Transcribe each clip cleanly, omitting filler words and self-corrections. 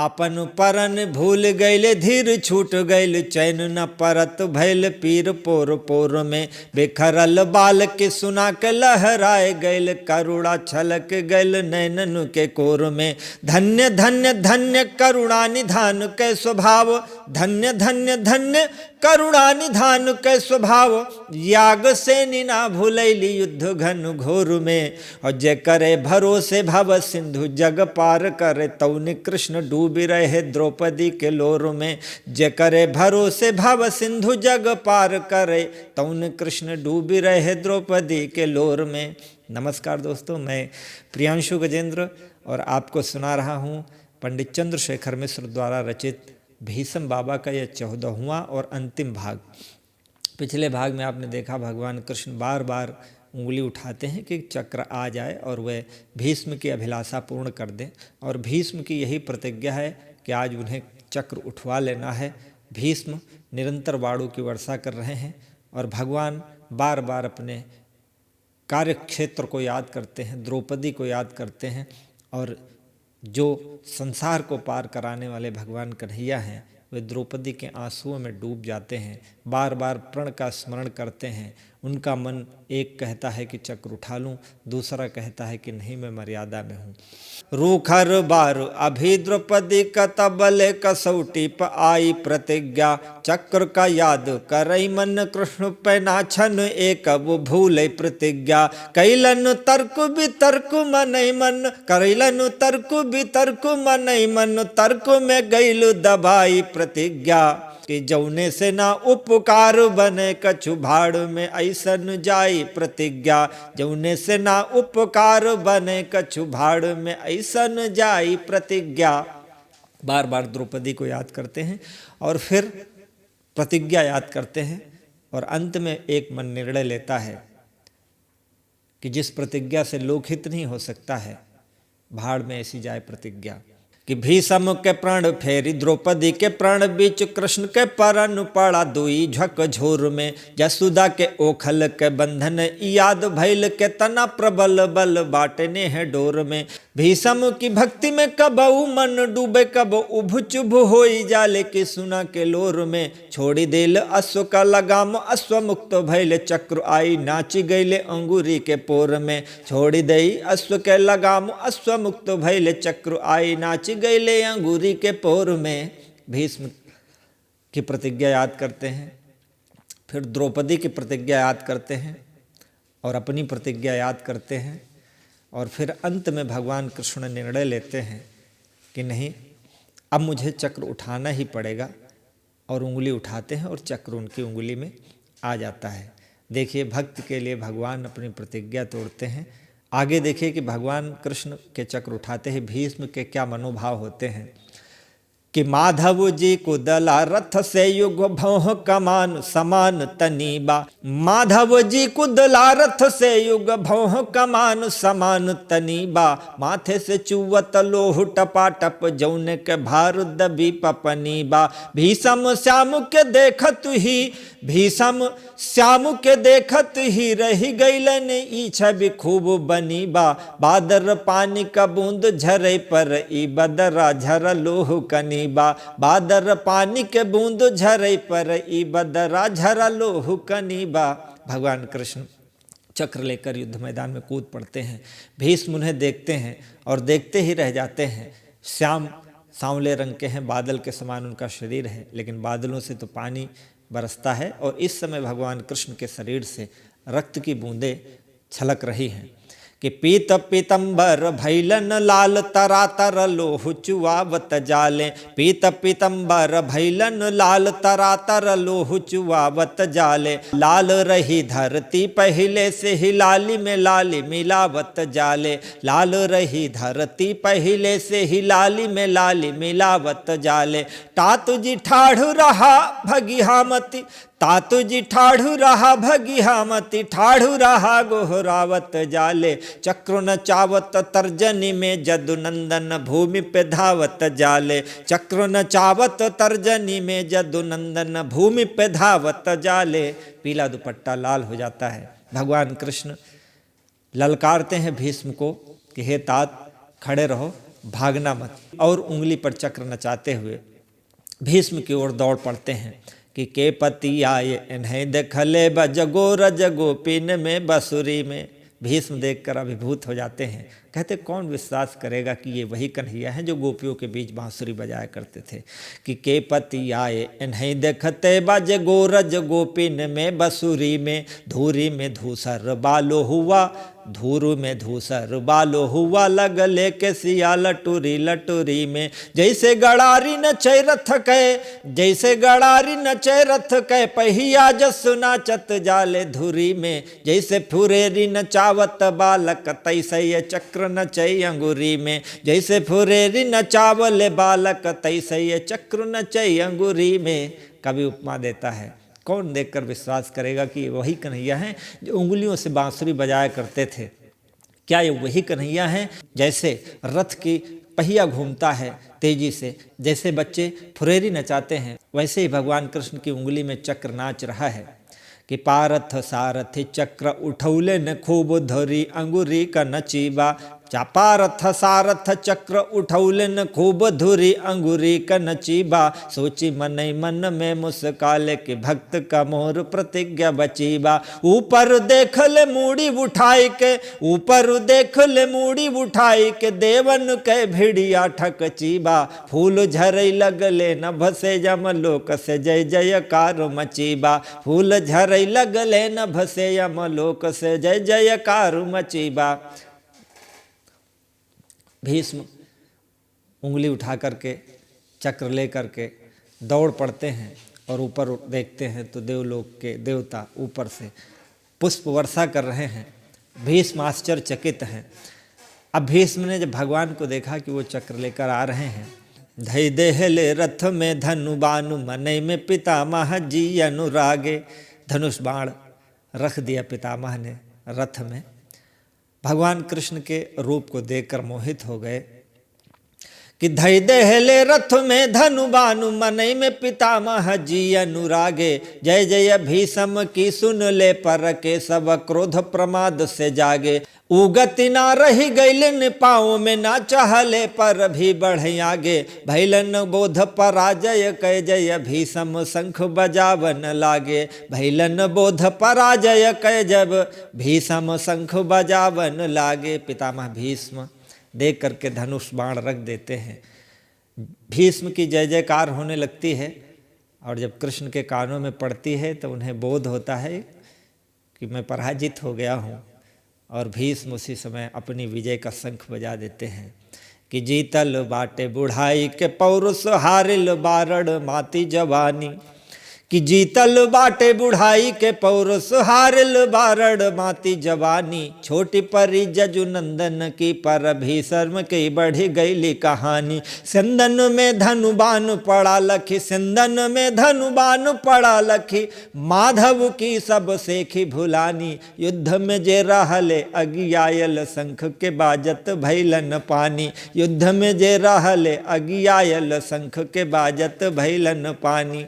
आपन परन भूल गईल, धीर छूट गईल, चैन न परत भैल पीर पोर पोर में। बिखरल बाल के सुना के लहराए गईल, करुणा छलक गईल नैनन के कोर में। धन्य धन्य धन्य करुणा निधान के स्वभाव, धन्य धन्य धन्य करुणा निधान के स्वभाव। याग से निना भूलैली युद्ध घन घोर में। और जे करे भरोसे भव सिंधु जग पार करे, तौनि कृष्ण डूबी रहे द्रौपदी के लोर में। जे करे भरोसे भव सिंधु जग पार करे, तौनि कृष्ण डूबी रहे द्रौपदी के लोर में। नमस्कार दोस्तों, मैं प्रियांशु गजेंद्र और आपको सुना रहा हूँ पंडित चंद्रशेखर मिश्र द्वारा रचित भीष्म बाबा का यह 14वां और अंतिम भाग। पिछले भाग में आपने देखा भगवान कृष्ण बार बार उंगली उठाते हैं कि चक्र आ जाए और वह भीष्म की अभिलाषा पूर्ण कर दें। और भीष्म की यही प्रतिज्ञा है कि आज उन्हें चक्र उठवा लेना है। भीष्म निरंतर वाणों की वर्षा कर रहे हैं और भगवान बार बार अपने कार्य क्षेत्र को याद करते हैं, द्रौपदी को याद करते हैं। और जो संसार को पार कराने वाले भगवान कन्हैया हैं, वे द्रौपदी के आंसुओं में डूब जाते हैं, बार बार प्रण का स्मरण करते हैं। उनका मन एक कहता है कि चक्र उठा लूं, दूसरा कहता है कि नहीं, मैं मर्यादा में हूँ। रूखर बार अभी द्रौपदी कतबले कसौटी प आई प्रतिज्ञा, चक्र का याद करई मन कृष्ण पैना छन एक वो भूले प्रतिज्ञा। कैलन तर्क वितर्क मनई मन, कैलन तर्क वितर्क मनई मन, तर्क में गईल दबाई प्रतिज्ञा। कि जौने से ना उपकार बने कछु भाड़ में ऐसन जाई प्रतिज्ञा। जौने से ना उपकार बने कछु भाड़ में ऐसन जाई प्रतिज्ञा। बार बार द्रौपदी को याद करते हैं और फिर प्रतिज्ञा याद करते हैं और अंत में एक मन निर्णय लेता है कि जिस प्रतिज्ञा से लोकहित नहीं हो सकता है, भाड़ में ऐसी जाए प्रतिज्ञा। कि भीष्म के प्राण फेरी द्रौपदी के प्राण बीच, कृष्ण के परन पड़ा दुई झक झोर में। जसुदा के ओखल के बंधन याद भैल के तना प्रबल बल बाटने हैं डोर में। भीष्म की भक्ति में कबहू मन डूबे, कब उभ चुभ होई जाले कि सुना के लोर में। छोड़ी देल अश्व का लगाम अश्व मुक्त भैल, चक्र आई नाची गईले अंगूरी के पोर में। छोड़ी दई अश्व के लगाम अश्व मुक्त भैल, चक्र आई नाची गईले अंगूरी के पोर में। भीष्म की प्रतिज्ञा याद करते हैं, फिर द्रौपदी की प्रतिज्ञा याद करते हैं और अपनी प्रतिज्ञा याद करते हैं। और फिर अंत में भगवान कृष्ण निर्णय लेते हैं कि नहीं, अब मुझे चक्र उठाना ही पड़ेगा। और उंगली उठाते हैं और चक्र उनकी उंगली में आ जाता है। देखिए, भक्त के लिए भगवान अपनी प्रतिज्ञा तोड़ते हैं। आगे देखिए कि भगवान कृष्ण के चक्र उठाते ही भीष्म के क्या मनोभाव होते हैं। कि माधव जी कुदला रथ से युग भौह कमान समान तनीबा। माधव जी कुदला रथ से युग भौह कमान समान तनीबा। माथे से चुवत लोह टपाटप, जौने के भार दबी पपनीबा। भीष्म श्याम के देखत ही, भीष्म श्याम के देखत ही रही गईलन ई छवि खूब बनीबा। बादर पानी का बूंद झरे पर ई बदरा झर लोह कनीबा। बादर पानी के बूंद झरे पर ई बदरा झर लोह कनीबा। भगवान कृष्ण चक्र लेकर युद्ध मैदान में कूद पड़ते हैं। भीष्म उन्हें देखते हैं और देखते ही रह जाते हैं। श्याम सांवले रंग के हैं, बादल के समान उनका शरीर है, लेकिन बादलों से तो पानी बरसता है और इस समय भगवान कृष्ण के शरीर से रक्त की बूंदें छलक रही हैं। कि पीत पीतंबर भैलन लाल तरातर लोह चुआवत जाले। पीत पीतंबर भैलन लाल तरातर लोह चुआवत जाले। लाल रही धरती पहले से ही लाली में लाली मिलावत जाले। लाल रही धरती पहले से ही लाली में लाली मिलावत जाले। तातु जी ठाढ़ रहा भगिहामती, तातु जी ठाढ़ू रहा भगिहामती, ठाढ़ू रहा गोहरावत जाले। चक्र न चावत तर्जनी में जदु नंदन भूमि पे धावत जाले। चक्र न चावत तर्जनी में जदु नंदन भूमि पे धावत जाले। पीला दुपट्टा लाल हो जाता है। भगवान कृष्ण ललकारते हैं भीष्म को कि हे तात खड़े रहो, भागना मत। और उंगली पर चक्र नचाते हुए भीष्म की ओर दौड़ पड़ते हैं कि के पति आए इन्हें देखले बजगो रजगो पिन में बसुरी में। भीष्म देखकर अभिभूत हो जाते हैं, कहते कौन विश्वास करेगा कि ये वही कन्हैया हैं जो गोपियों के बीच बांसुरी बजाया करते थे। कि के पति आए इन्हें देखते बज गोरज गोपिन में बसुरी में, धूरी में धूसर बालो हुआ, धूरु में धूसर बालो हुआ, लगले के सिया लटुरी लटुरी में। जैसे गड़ारी नचै रथ कै, जैसे गड़ारी नचै रथ कै, पहिया जसु नाचत जाले धुरी में। जैसे फुरेरी नचावत बालक, तैसे ये चक्र नचै अंगुरी में। जैसे फुरेरी नचावले बालक, तैसे ये चक्र नचै अंगुरी में। कवि उपमा देता है, कौन देखकर विश्वास करेगा कि वही कन्हैया हैं जो उंगलियों से बांसुरी बजाया करते थे। क्या ये वही कन्हैया हैं? जैसे रथ की पहिया घूमता है तेजी से, जैसे बच्चे फुरेरी नचाते हैं, वैसे ही भगवान कृष्ण की उंगली में चक्र नाच रहा है। कि पारथ सारथि चक्र उठौले न खूब धरी, अंगुरी का नचीबा। पारथ सारथ चक्र उठौले न खूब धुरी, अंगुरी का नचीबा। सोची मन मन में मुस्काले कि भक्त का मोर प्रतिज्ञा बचीबा। ऊपर देख ले मूड़ी उठाई के, ऊपर देख ले मूड़ी उठाई के, देवन के भिड़िया ठक चीबा। फूल झरई लगले नभ से यमलोक से, जय जयकार मचीबा। फूल झरई लगले नभ से यमलोक से, जय जयकार मचीबा। भीष्म उंगली उठा करके चक्र ले करके दौड़ पड़ते हैं और ऊपर देखते हैं तो देवलोक के देवता ऊपर से पुष्प वर्षा कर रहे हैं। भीष्म आश्चर्यचकित हैं। अब भीष्म ने जब भगवान को देखा कि वो चक्र लेकर आ रहे हैं, धई देहले रथ में धनु बानु, मनई में पितामह जी अनुरागे। धनुष बाण रख दिया पितामह ने रथ में। भगवान कृष्ण के रूप को देखकर मोहित हो गए कि धई देहले रथ में धनु बानु, मनई में पितामह जी अनुरागे। जय जय भीषम की सुन ले पर के, सब क्रोध प्रमाद से जागे। उगति ना रही गैलन पाँव में, ना चाहले पर भी बढ़े आगे। भैलन बोध पराजय कै, जय भीषम शंख बजावन लागे। भैलन बोध पराजय कै, जब भीषम शंख बजावन लागे। पितामह भीष्म देख करके धनुष बाण रख देते हैं। भीष्म की जय जयकार होने लगती है और जब कृष्ण के कानों में पड़ती है तो उन्हें बोध होता है कि मैं पराजित हो गया हूँ। और भीष्म उसी समय अपनी विजय का शंख बजा देते हैं कि जीतल बाटे बुढ़ाई के, पौरुष हारिल बारड़ माती जवानी। कि जीतल बाटे बुढ़ाई के, पौरुष हारिल बारड़ माती जवानी। छोटी परी जजु नंदन की, पर भीषम की बढ़ी गईली कहानी। सिंदन में धनुबान पड़ा लखी, सिंदन में धनुबान पड़ा लखी। माधव की सब सेखी भुलानी, युद्ध में जे रहले अगियायल, शंख के बाजत भैलन पानी। युद्ध में जे रहले अगियायल, शंख के बाजत भैलन पानी।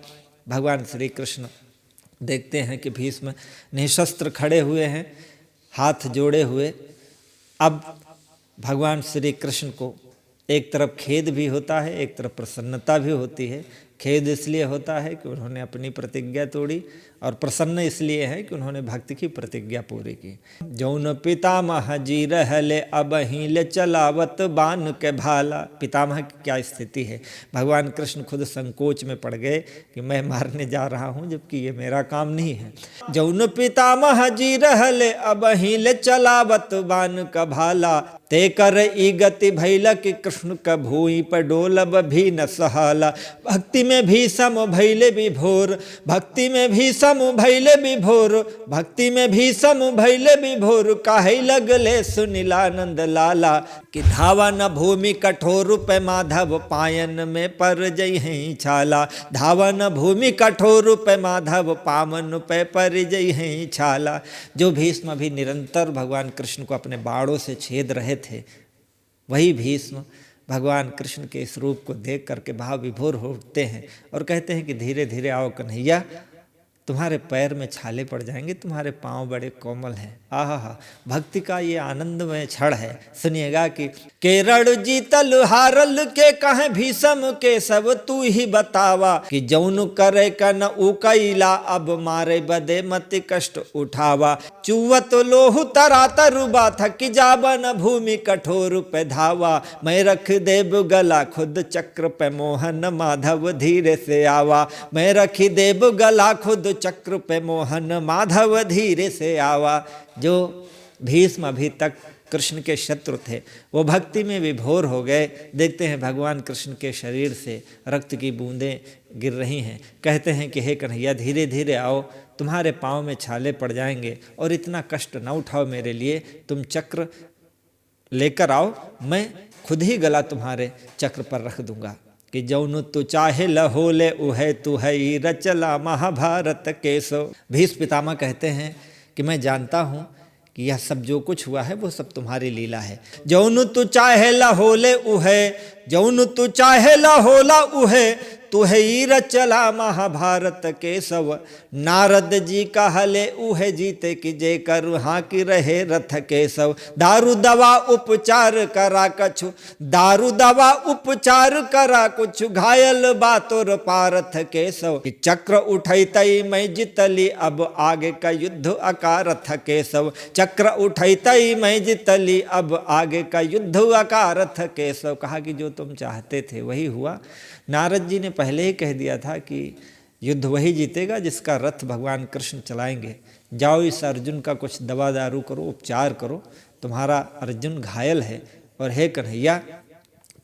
भगवान श्री कृष्ण देखते हैं कि भीष्म निशस्त्र खड़े हुए हैं, हाथ जोड़े हुए। अब भगवान श्री कृष्ण को एक तरफ खेद भी होता है, एक तरफ प्रसन्नता भी होती है। खेद इसलिए होता है कि उन्होंने अपनी प्रतिज्ञा तोड़ी, और प्रसन्न इसलिए है कि उन्होंने भक्ति की प्रतिज्ञा पूरी की। जौन पितामह जी रहले अब हीले चलावत बान के भाला। पितामह की क्या स्थिति है, भगवान कृष्ण खुद संकोच में पड़ गए कि मैं मारने जा रहा हूँ जबकि ये मेरा काम नहीं है। जौन पितामह जी रहले अब हीले चलावत बान का भाला। ते कर ई गति भैल कि कृष्ण का भूई पर डोलब भी न सहाला। भक्ति में भीषम भैले विभोर, भक्ति में भीषम भैले विभोर, भक्ति में भीषम भैले विभोर। काहे लगले सुनीलानंद लाला। कि धावा न भूमि कठोर पे, माधव पायन में पर जई हैं छाला। धावा न भूमि कठोर पे, माधव पावन पे पर जई हैं छाला। जो भीष्म भी निरंतर भगवान कृष्ण को अपने बाणों से छेद रहे थे, वही भीष्म भगवान कृष्ण के इस रूप को देख करके भाव विभोर होते हैं और कहते हैं कि धीरे धीरे आओ कन्हैया, तुम्हारे पैर में छाले पड़ जाएंगे, तुम्हारे पांव बड़े कोमल हैं। आहा, भक्ति का ये आनंदमय क्षण है। सुनिएगा कि केरल जीतल हारल के कहे भीषम के सब तू ही बतावा, कि जौन करे का न उकैला अब मारे बदे मति कष्ट उठावा। चुवत लोहु तरा तरुबा थक जाबन भूमि कठोर पे धावा, मैं रख देव गला खुद चक्र पे मोहन माधव धीरे से आवा। मैं रखी देव गला खुद चक्र पे मोहन माधव धीरे से आवा। जो भीष्म अभी तक कृष्ण के शत्रु थे वो भक्ति में विभोर हो गए। देखते हैं भगवान कृष्ण के शरीर से रक्त की बूंदें गिर रही हैं। कहते हैं कि हे कन्हैया धीरे धीरे आओ, तुम्हारे पाँव में छाले पड़ जाएंगे और इतना कष्ट न उठाओ मेरे लिए। तुम चक्र लेकर आओ, मैं खुद ही गला तुम्हारे चक्र पर रख दूंगा। कि जौनु तू चाहे लहोले उहे तू है रचला महाभारत केसो। भीष्म पितामह कहते हैं कि मैं जानता हूँ कि यह सब जो कुछ हुआ है वो सब तुम्हारी लीला है। जौनु तू चाहे लहोले उहे, जौनु तू चाहे लहोला उहे तू है रचला महाभारत केसव। नारद जी कहले उहे जीते कि जे करु हाँ की रहे रथ केसव। दारू दवा उपचार करा कछु, दारू दवा उपचार करा कुछ, घायल बातोर पारथ केसव। कि चक्र उठैतई मैं जितली अब आगे का युद्ध अकारथ केसव। चक्र उठैतई मैं जितली अब आगे का युद्ध अकारथ केसव। कहा कि जो तुम चाहते थे वही हुआ। नारद जी ने पहले ही कह दिया था कि युद्ध वही जीतेगा जिसका रथ भगवान कृष्ण चलाएंगे। जाओ इस अर्जुन का कुछ दवा दारू करो, उपचार करो, तुम्हारा अर्जुन घायल है। और हे कन्हैया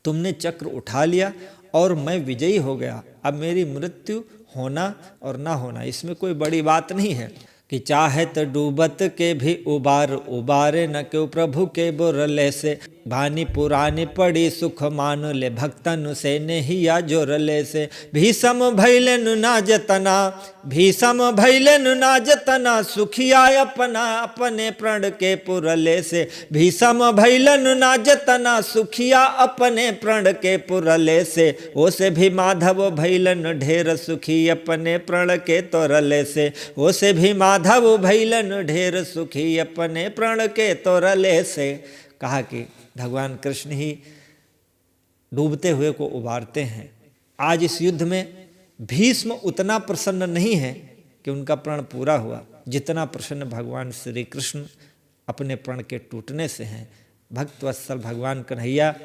तुमने चक्र उठा लिया और मैं विजयी हो गया। अब मेरी मृत्यु होना और ना होना इसमें कोई बड़ी बात नहीं है। कि चाहे तो डूबत के भी उबार उबारे न क्यों प्रभु के बुरले से। भानी पुरानी पड़ी सुख मान ले भक्तन से नहिया जोरले से। भीषम भैलन ना जतना, भीषम भैलन ना जतना, सुखिया अपना अपने प्रण के पुरले से। भीषम भैलन ना जतना, सुखिया अपने प्रण के पुरले से। ओसे भी माधव भैलन ढेर सुखी अपने प्रण के तोरले से। ओसे भी माधव भैलन ढेर सुखी अपने प्रण के तोरले से। कहा कि भगवान कृष्ण ही डूबते हुए को उबारते हैं। आज इस युद्ध में भीष्म उतना प्रसन्न नहीं है कि उनका प्रण पूरा हुआ जितना प्रसन्न भगवान श्री कृष्ण अपने प्रण के टूटने से हैं। भक्त वत्सल भगवान कन्हैया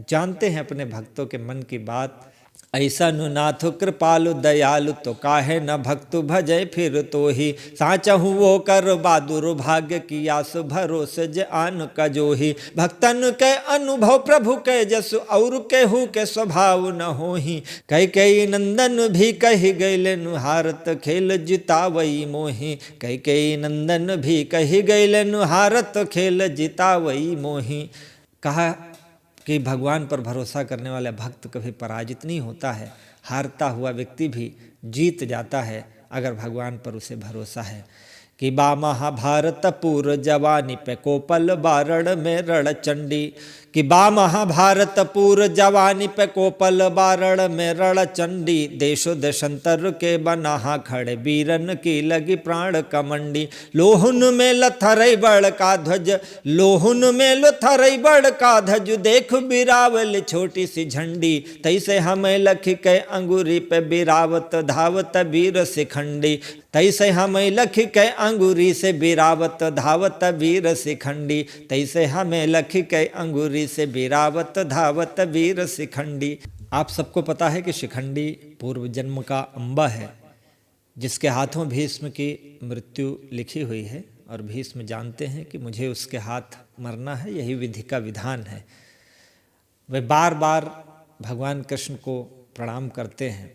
जानते हैं अपने भक्तों के मन की बात। ऐसा नु नाथ कृपालु दयालु तो काहे न भक्तु भजय फिर तो ही। साचहु वो कर बहादुर भाग्य की आस भरोसे ज आन का जो ही। भक्तन के अनुभव प्रभु के जसु और केहू के स्वभाव न हो ही। कई नंदन भी कही गैले नुहारत खेल जितावई मोही। कई नंदन भी कही गैले नुहारत खेल जितावई मोही। कहा कि भगवान पर भरोसा करने वाला भक्त कभी पराजित नहीं होता है। हारता हुआ व्यक्ति भी जीत जाता है अगर भगवान पर उसे भरोसा है। कि बा महाभारत पूर्व जवानी पे कोपल बारण में रण चंडी। कि बा महाभारत पूर्व जवानी पे कोपल बारण में रण चंडी। देशो देशंतर के बनाहा खड़े बीरन की लगी प्राण कमंडी। लोहुन में लथरई बड़ का ध्वज, लोहुन में लथरई बड़ का ध्वज। देख बिरावल छोटी सी झंडी। तैसे हमें लख के अंगूरी पे बिरावत धावत वीर शिखंडी। तैसे हमें लख के अंगूरी से बिरावत धावत वीर शिखंडी। तैसे हमें लख के अंगूरी से बिरावत धावत वीर शिखंडी। आप सबको पता है कि शिखंडी पूर्व जन्म का अंबा है जिसके हाथों भीष्म की मृत्यु लिखी हुई है। और भीष्म जानते हैं कि मुझे उसके हाथ मरना है, यही विधि का विधान है। वे बार बार भगवान कृष्ण को प्रणाम करते हैं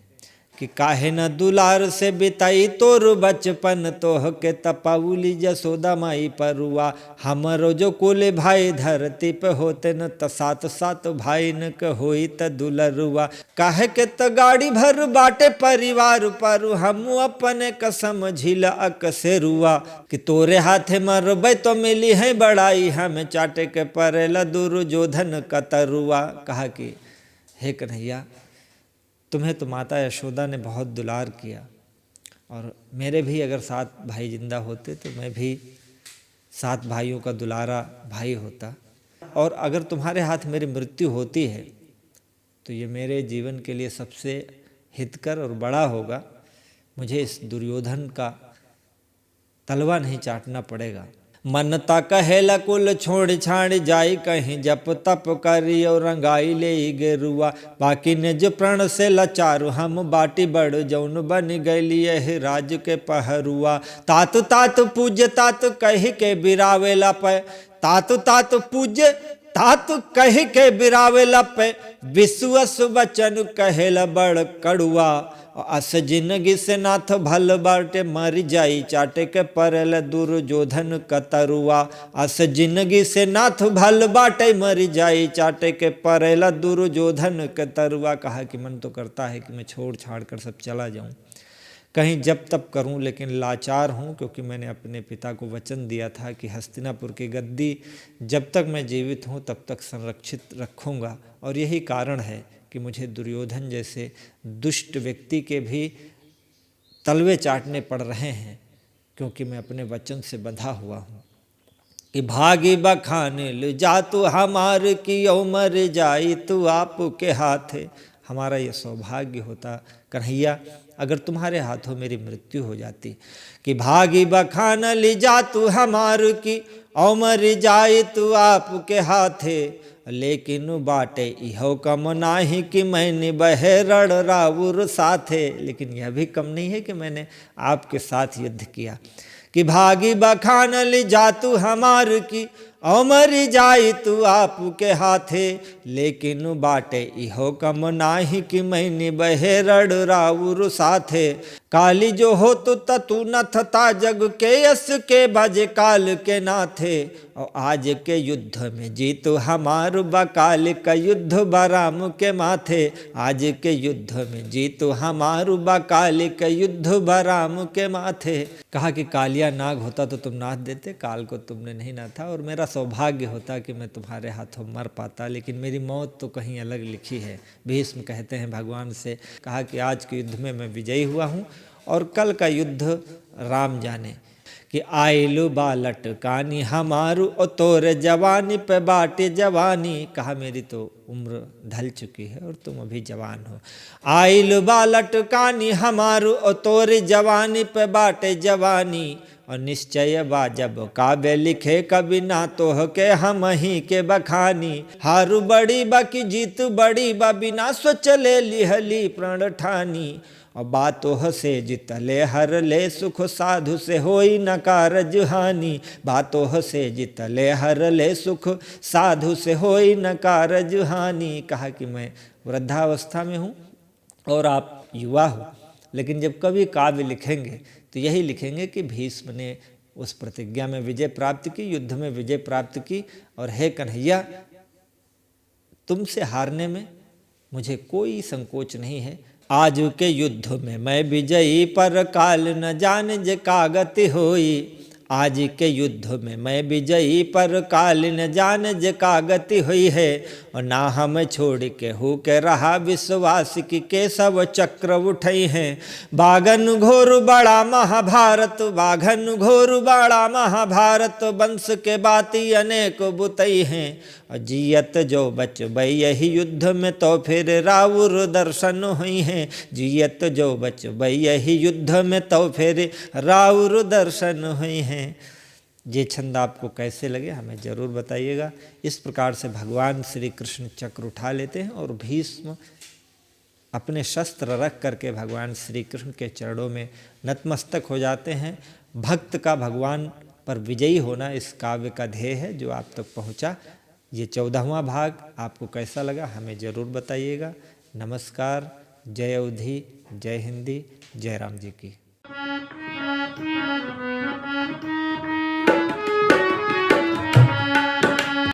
कि काहे न दुलार से बिताई तोर बचपन। तोह के तपाउली जसोदा माई परुआ। हमरो जो कुल भाई धरती पे होते न त सात सात भाई न क होई त दुलरुआ। काहे के त गाड़ी भर बाटे परिवार पर। हम अपने कसम झील अक से रुआ। कि तोरे हाथे मरबै तो मिली है बड़ाई। हमें चाटे के परेला दुर्योधन का तरुआ। कहा कि हे कन्हैया तुम्हें तो माता यशोदा ने बहुत दुलार किया और मेरे भी अगर 7 भाई जिंदा होते तो मैं भी 7 भाइयों का दुलारा भाई होता। और अगर तुम्हारे हाथ मेरी मृत्यु होती है तो ये मेरे जीवन के लिए सबसे हितकर और बड़ा होगा। मुझे इस दुर्योधन का तलवा नहीं चाटना पड़ेगा। मनता कहेला कुल छोड़ छाड़ जाई कहीं जप तप करी और रंगाई ले गेरुआ। बाकी ने जो प्रण से लाचारु हम बाटी बड़ जौन बन गई यह राज के पहरुआ। तात तात पूज्य तात कही के बिरावेला पे तात तात पूज्य तात कही के बिरावेला पे विश्वस वचन कहेला बड़ कड़ुआ। अस जिंदगी से नाथ भल बाटे मर जाई चाटे के परल दुर्योधन कतरुआ। अस जिंदगी से नाथ भल बाटे मर जाई चाटे के परल दुर्योधन कतरुआ। कहा कि मन तो करता है कि मैं छोड़ छाड़ कर सब चला जाऊं, कहीं जब तब करूं, लेकिन लाचार हूं क्योंकि मैंने अपने पिता को वचन दिया था कि हस्तिनापुर की गद्दी जब तक मैं जीवित हूं तब तक संरक्षित रखूंगा। और यही कारण है कि मुझे दुर्योधन जैसे दुष्ट व्यक्ति के भी तलवे चाटने पड़ रहे हैं, क्योंकि मैं अपने वचन से बंधा हुआ हूँ। कि भागी बखाने जा तू हमार की उमर जाई तू आप के हाथ है। हमारा ये सौभाग्य होता कन्हैया अगर तुम्हारे हाथों मेरी मृत्यु हो जाती। कि भागी बखान ली जा तू हमार की उमर जाई तू आप के हाथे। लेकिन बाटे इहो कम नाही कि मैंने बहे रण रावुर साथे। लेकिन यह भी कम नहीं है कि मैंने आपके साथ युद्ध किया। कि भागी बखान ली जा तू हमार की अमर जाई तू आप के हाथे। लेकिन बाटे इहो कम नाही कि मैंने बहे रण रावुर साथे। काली जो हो तो तू न थता जग के यस के बजे काल के नाथे। और आज के युद्ध में जीतु हमार बकाल का युद्ध बराम के माथे। आज के युद्ध में जीतु हमार बकाल का युद्ध बराम के माथे। कहा कि कालिया नाग होता तो तुम नाथ देते, काल को तुमने नहीं नाथा और मेरा सौभाग्य होता कि मैं तुम्हारे हाथों मर पाता, लेकिन मेरी मौत तो कहीं अलग लिखी है। भीष्म कहते हैं भगवान से, कहा कि आज के युद्ध में मैं विजयी हुआ हूँ और कल का युद्ध राम जाने। कि आइलु बालट कानी हमारू ओ तोरे जवानी पे बाटे जवानी। कहा मेरी तो उम्र ढल चुकी है और तुम अभी जवान हो। आइलु बालट कानी हमारू ओ तोरे जवानी पे बाटे जवानी। और निश्चय बा जब काव्य लिखे कभी ना तोह के हम ही के बखानी। हारू बड़ी बा की जीत बड़ी बा बिना सोचले लिहली प्रण ठानी। और बातों से जितले हर ले सुख साधु से होई न कारज हानि। बातों से जितले हर ले सुख साधु से होई न कारज हानि। कहा कि मैं वृद्धावस्था में हूँ और आप युवा हो, लेकिन जब कभी काव्य लिखेंगे तो यही लिखेंगे कि भीष्म ने उस प्रतिज्ञा में विजय प्राप्त की, युद्ध में विजय प्राप्त की। और हे कन्हैया, तुमसे हारने में मुझे कोई संकोच नहीं है। आज के युद्ध में मैं विजयी पर काल न जान जे कागति होई। आज के युद्ध में मैं विजयी पर काल न जान जे कागति हुई है। और ना हम छोड़ के हो के रहा विश्वास की केशव चक्र उठई हैं। बाघन घोर बड़ा महाभारत बाघन घोर बड़ा महाभारत वंश के बाती अनेक बुतई हैं। और जियत जो बचबई यही युद्ध में तो फिर रावुर दर्शन हुई हैं। जियत जो बचबई यही युद्ध में तो फिर रावुर दर्शन हुई हैं। ये छंद आपको कैसे लगे हमें ज़रूर बताइएगा। इस प्रकार से भगवान श्री कृष्ण चक्र उठा लेते हैं और भीष्म अपने शस्त्र रख करके भगवान श्री कृष्ण के चरणों में नतमस्तक हो जाते हैं। भक्त का भगवान पर विजयी होना इस काव्य का ध्येय है जो आप तक पहुंचा। ये 14वां भाग आपको कैसा लगा हमें ज़रूर बताइएगा। नमस्कार, जय अवधि, जय हिंदी, जय राम जी की।